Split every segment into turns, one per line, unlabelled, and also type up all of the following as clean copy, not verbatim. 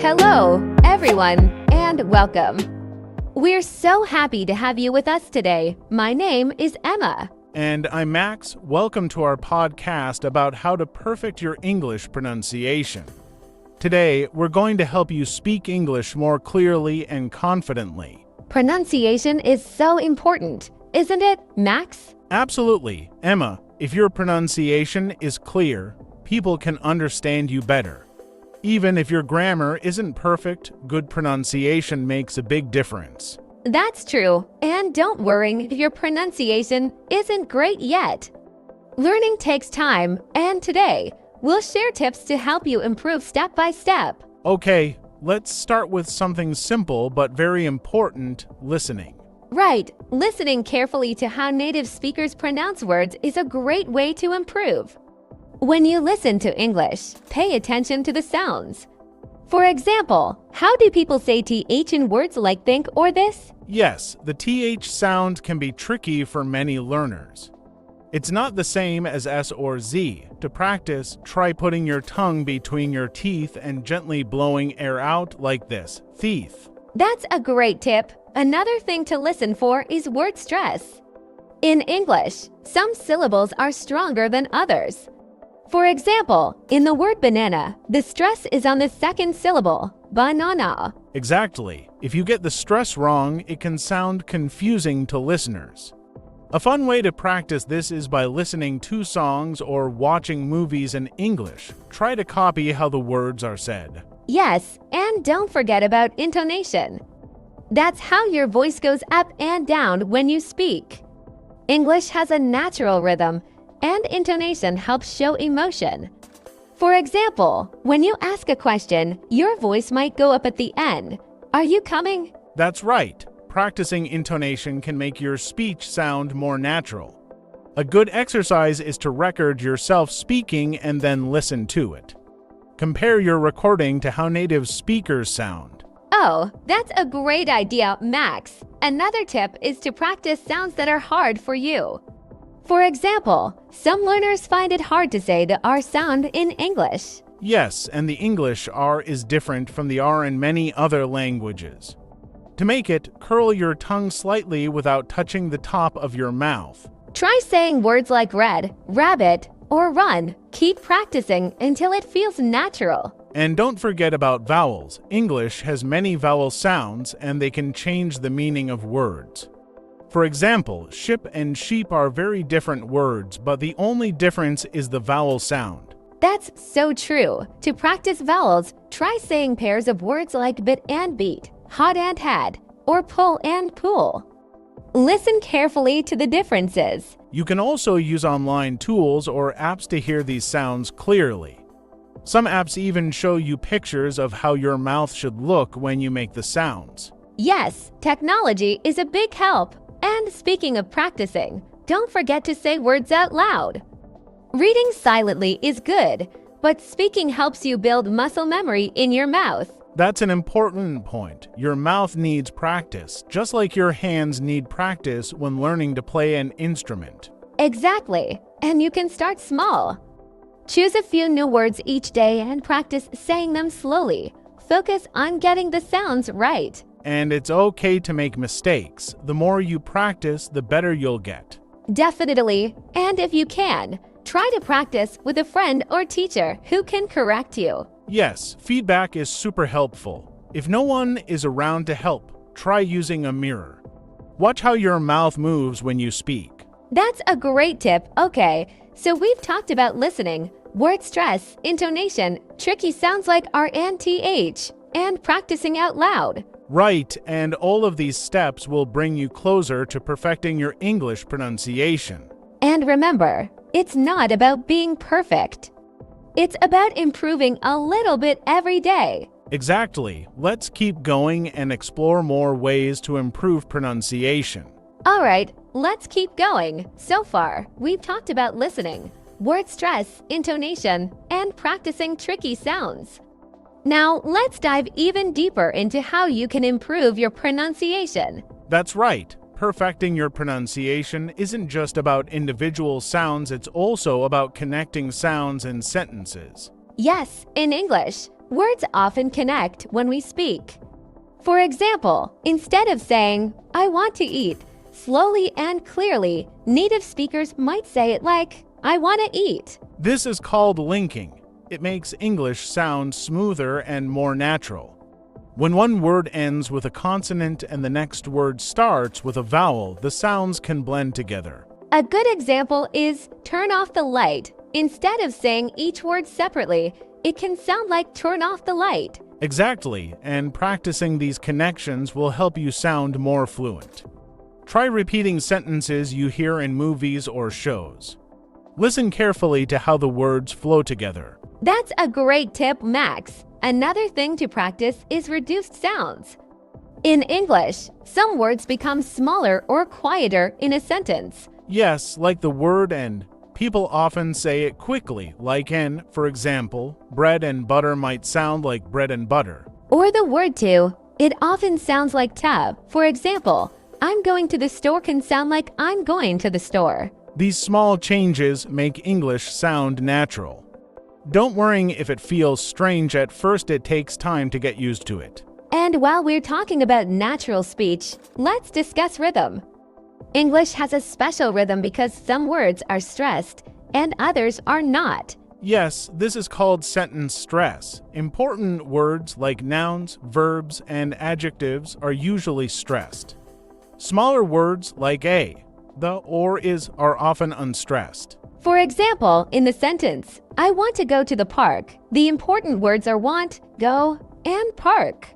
Hello, everyone, and welcome. We're so happy to have you with us today. My name is Emma.
And I'm Max. Welcome to our podcast about how to perfect your English pronunciation. Today, we're going to help you speak English more clearly and confidently.
Pronunciation is so important, isn't it, Max?
Absolutely. Emma, if your pronunciation is clear, people can understand you better. Even if your grammar isn't perfect, good pronunciation makes a big difference.
That's true. And don't worry if your pronunciation isn't great yet. Learning takes time, and today, we'll share tips to help you improve step by step.
Okay, let's start with something simple but very important, listening.
Right, listening carefully to how native speakers pronounce words is a great way to improve. When you listen to English, pay attention to the sounds. For example, how do people say TH in words like think or this?
Yes, the TH sound can be tricky for many learners. It's not the same as S or Z. To practice, try putting your tongue between your teeth and gently blowing air out like this, teeth.
That's a great tip. Another thing to listen for is word stress. In English, some syllables are stronger than others. For example, in the word banana, the stress is on the second syllable, banana.
Exactly. If you get the stress wrong, it can sound confusing to listeners. A fun way to practice this is by listening to songs or watching movies in English. Try to copy how the words are said.
Yes, and don't forget about intonation. That's how your voice goes up and down when you speak. English has a natural rhythm, and intonation helps show emotion. For example, when you ask a question, your voice might go up at the end. Are you coming?
That's right. Practicing intonation can make your speech sound more natural. A good exercise is to record yourself speaking and then listen to it. Compare your recording to how native speakers sound.
Oh, that's a great idea, Max. Another tip is to practice sounds that are hard for you. For example, some learners find it hard to say the R sound in English.
Yes, and the English R is different from the R in many other languages. To make it, curl your tongue slightly without touching the top of your mouth.
Try saying words like red, rabbit, or run. Keep practicing until it feels natural.
And don't forget about vowels. English has many vowel sounds, and they can change the meaning of words. For example, ship and sheep are very different words, but the only difference is the vowel sound.
That's so true. To practice vowels, try saying pairs of words like bit and beat, hot and had, or pull and pull. Listen carefully to the differences.
You can also use online tools or apps to hear these sounds clearly. Some apps even show you pictures of how your mouth should look when you make the sounds.
Yes, technology is a big help. And speaking of practicing, don't forget to say words out loud. Reading silently is good, but speaking helps you build muscle memory in your mouth.
That's an important point. Your mouth needs practice, just like your hands need practice when learning to play an instrument.
Exactly, and you can start small. Choose a few new words each day and practice saying them slowly. Focus on getting the sounds right.
And it's okay to make mistakes. The more you practice, the better you'll get.
Definitely. And if you can, try to practice with a friend or teacher who can correct you.
Yes, feedback is super helpful. If no one is around to help, try using a mirror. Watch how your mouth moves when you speak.
That's a great tip. Okay, so we've talked about listening, word stress, intonation, tricky sounds like R and TH, and practicing out loud.
Right, and all of these steps will bring you closer to perfecting your English pronunciation.
And remember, it's not about being perfect. It's about improving a little bit every day.
Exactly. Let's keep going and explore more ways to improve pronunciation.
All right, let's keep going. So far, we've talked about listening, word stress, intonation, and practicing tricky sounds. Now, let's dive even deeper into how you can improve your pronunciation.
That's right. Perfecting your pronunciation isn't just about individual sounds, it's also about connecting sounds in sentences.
Yes, in English, Words often connect when we speak. For example, instead of saying, "I want to eat," slowly and clearly, native speakers might say it like, "I want to eat."
This is called linking. It makes English sound smoother and more natural. When one word ends with a consonant and the next word starts with a vowel, the sounds can blend together.
A good example is "turn off the light." Instead of saying each word separately, it can sound like "turn off the light."
Exactly, and practicing these connections will help you sound more fluent. Try repeating sentences you hear in movies or shows. Listen carefully to how the words flow together.
That's a great tip, Max. Another thing to practice is reduced sounds. In English, some words become smaller or quieter in a sentence.
Yes, like the word "and." People often say it quickly, like in, for example, bread and butter might sound like bread and butter.
Or the word "to." It often sounds like "ta." For example, "I'm going to the store" can sound like "I'm going to the store."
These small changes make English sound natural. Don't worry if it feels strange at first, it takes time to get used to it.
And while we're talking about natural speech, let's discuss rhythm. English has a special rhythm because some words are stressed and others are not.
Yes, this is called sentence stress. Important words like nouns, verbs, and adjectives are usually stressed. Smaller words like a, the, or, is are often unstressed.
For example, in the sentence, "I want to go to the park," the important words are want, go, and park.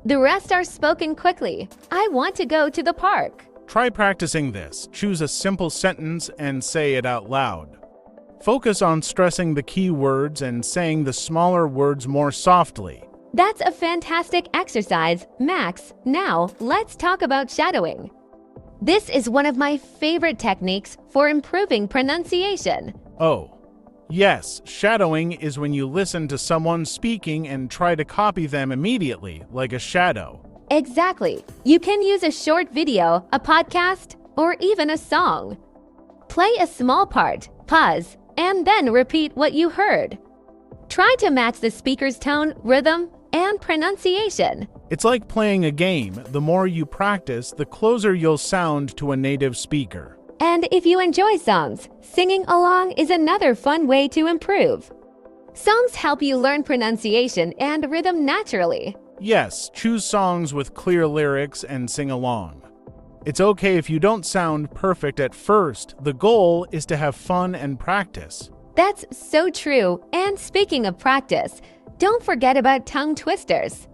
The rest are spoken quickly. "I want to go to the park."
Try practicing this. Choose a simple sentence and say it out loud. Focus on stressing the key words and saying the smaller words more softly.
That's a fantastic exercise, Max. Now, let's talk about shadowing. This is one of my favorite techniques for improving pronunciation.
Oh, yes, shadowing is when you listen to someone speaking and try to copy them immediately, like a shadow.
Exactly. You can use a short video, a podcast, or even a song. Play a small part, pause, and then repeat what you heard. Try to match the speaker's tone, rhythm, and pronunciation.
It's like playing a game. The more you practice, the closer you'll sound to a native speaker.
And if you enjoy songs, singing along is another fun way to improve. Songs help you learn pronunciation and rhythm naturally.
Yes, choose songs with clear lyrics and sing along. It's okay if you don't sound perfect at first. The goal is to have fun and practice.
That's so true. And speaking of practice, don't forget about tongue twisters.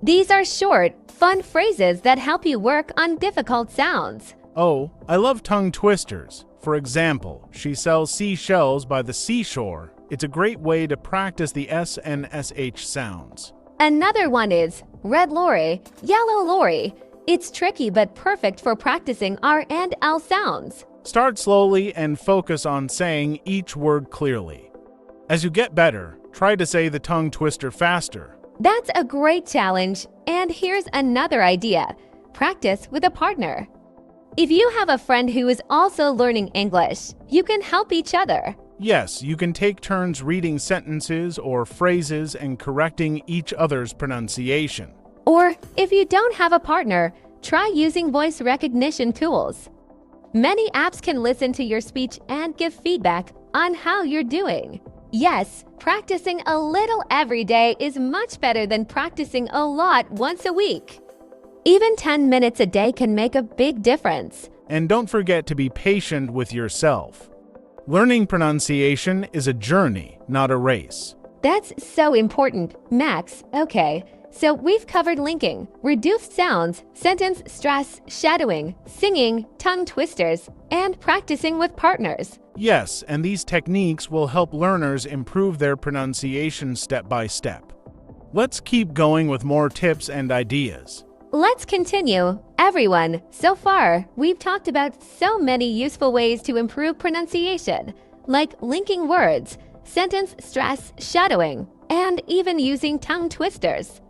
These are short, fun phrases that help you work on difficult sounds.
Oh, I love tongue twisters. For example, she sells seashells by the seashore. It's a great way to practice the S and SH sounds.
Another one is red lorry, yellow lorry. It's tricky but perfect for practicing R and L sounds.
Start slowly and focus on saying each word clearly. As you get better, try to say the tongue twister faster.
That's a great challenge. And here's another idea. Practice with a partner. If you have a friend who is also learning English, you can help each other.
Yes, you can take turns reading sentences or phrases and correcting each other's pronunciation.
Or if you don't have a partner, try using voice recognition tools. Many apps can listen to your speech and give feedback on how you're doing. Yes, practicing a little every day is much better than practicing a lot once a week. Even 10 minutes a day can make a big difference.
And don't forget to be patient with yourself. Learning pronunciation is a journey, not a race.
That's so important, Max. Okay, so we've covered linking, reduced sounds, sentence stress, shadowing, singing, tongue twisters, and practicing with partners.
Yes, and these techniques will help learners improve their pronunciation step by step. Let's keep going with more tips and ideas.
Let's continue. Everyone, so far, we've talked about so many useful ways to improve pronunciation, like linking words, sentence stress, shadowing, and even using tongue twisters.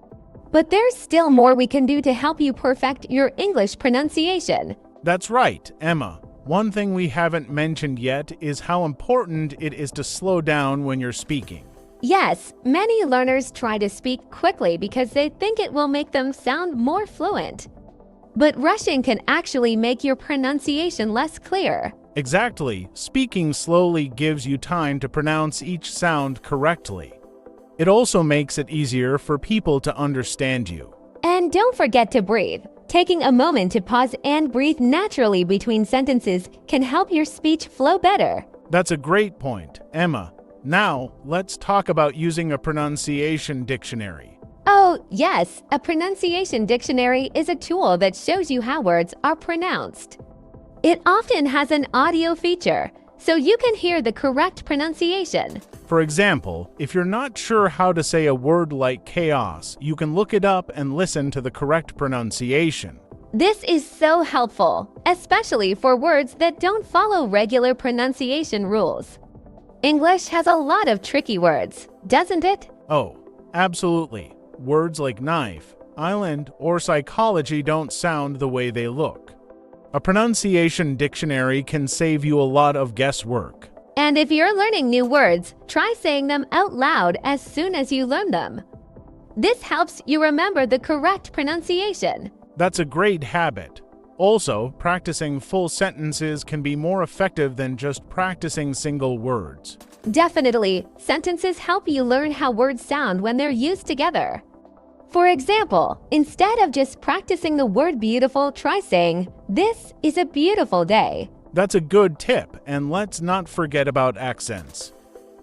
But there's still more we can do to help you perfect your English pronunciation.
That's right, Emma. One thing we haven't mentioned yet is how important it is to slow down when you're speaking.
Yes, many learners try to speak quickly because they think it will make them sound more fluent. But rushing can actually make your pronunciation less clear.
Exactly. Speaking slowly gives you time to pronounce each sound correctly. It also makes it easier for people to understand you.
And don't forget to breathe. Taking a moment to pause and breathe naturally between sentences can help your speech flow better.
That's a great point, Emma. Now, let's talk about using a pronunciation dictionary.
Oh, yes, a pronunciation dictionary is a tool that shows you how words are pronounced. It often has an audio feature, so you can hear the correct pronunciation.
For example, if you're not sure how to say a word like chaos, you can look it up and listen to the correct pronunciation.
This is so helpful, especially for words that don't follow regular pronunciation rules. English has a lot of tricky words, doesn't it?
Oh, absolutely. Words like knife, island, or psychology don't sound the way they look. A pronunciation dictionary can save you a lot of guesswork.
And if you're learning new words, try saying them out loud as soon as you learn them. This helps you remember the correct pronunciation.
That's a great habit. Also, practicing full sentences can be more effective than just practicing single words.
Definitely, sentences help you learn how words sound when they're used together. For example, instead of just practicing the word beautiful, try saying, "This is a beautiful day."
That's a good tip, and let's not forget about accents.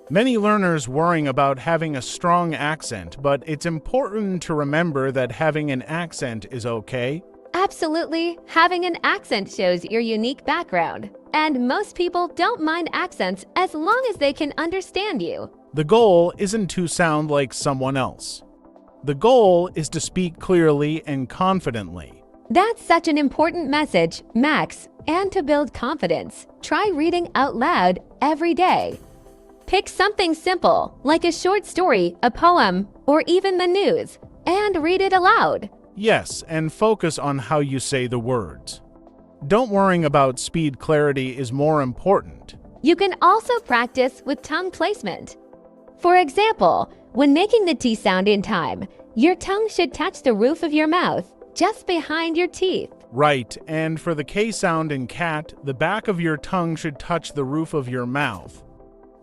Many learners worry about having a strong accent, but it's important to remember that having an accent is okay.
Absolutely, having an accent shows your unique background. And most people don't mind accents as long as they can understand you.
The goal isn't to sound like someone else. The goal is to speak clearly and confidently.
That's such an important message, Max. And to build confidence, try reading out loud every day. Pick something simple, like a short story, a poem, or even the news, and read it aloud.
Yes, and focus on how you say the words. Don't worry about speed. Clarity is more important.
You can also practice with tongue placement. For example, when making the T sound in time, your tongue should touch the roof of your mouth, just behind your teeth.
Right, and for the K sound in cat, the back of your tongue should touch the roof of your mouth.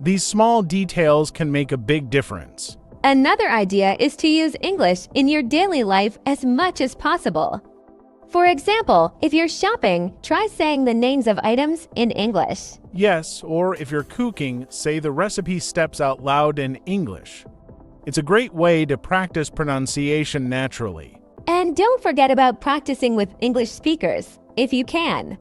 These small details can make a big difference.
Another idea is to use English in your daily life as much as possible. For example, if you're shopping, try saying the names of items in English.
Yes, or if you're cooking, say the recipe steps out loud in English. It's a great way to practice pronunciation naturally.
And don't forget about practicing with English speakers, if you can.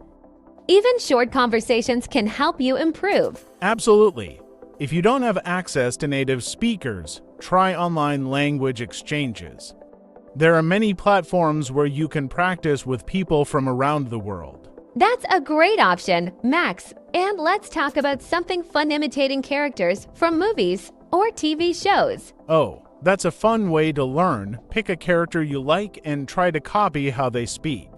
Even short conversations can help you improve.
Absolutely. If you don't have access to native speakers, try online language exchanges. There are many platforms where you can practice with people from around the world.
That's a great option, Max. And let's talk about something fun, imitating characters from movies or TV shows.
Oh, that's a fun way to learn. Pick a character you like and try to copy how they speak.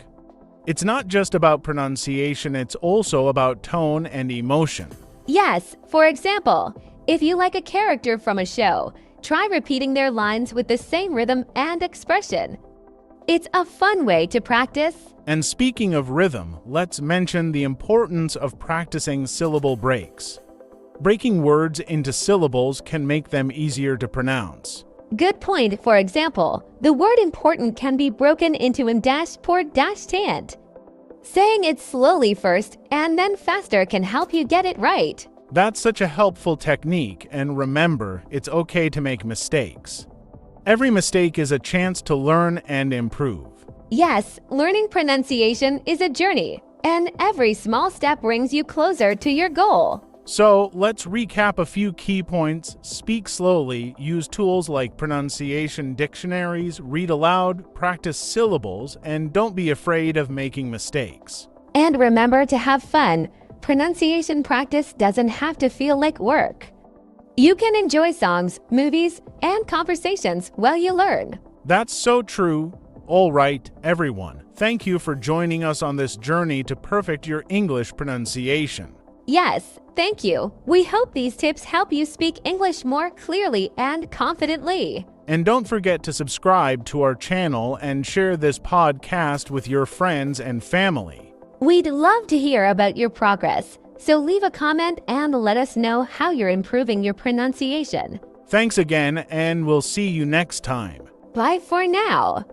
It's not just about pronunciation, it's also about tone and emotion.
Yes, for example, if you like a character from a show, try repeating their lines with the same rhythm and expression. It's a fun way to practice.
And speaking of rhythm, let's mention the importance of practicing syllable breaks. Breaking words into syllables can make them easier to pronounce.
Good point. For example, the word important can be broken into -por-tant. Saying it slowly first and then faster can help you get it right.
That's such a helpful technique, and remember, it's okay to make mistakes. Every mistake is a chance to learn and improve.
Yes, learning pronunciation is a journey, and every small step brings you closer to your goal.
So, let's recap a few key points. Speak slowly, use tools like pronunciation dictionaries, read aloud, practice syllables, and don't be afraid of making mistakes.
And remember to have fun. Pronunciation practice doesn't have to feel like work. You can enjoy songs, movies, and conversations while you learn.
That's so true. All right, everyone. Thank you for joining us on this journey to perfect your English pronunciation.
Yes, thank you. We hope these tips help you speak English more clearly and confidently.
And don't forget to subscribe to our channel and share this podcast with your friends and family.
We'd love to hear about your progress, so leave a comment and let us know how you're improving your pronunciation.
Thanks again, and we'll see you next time.
Bye for now.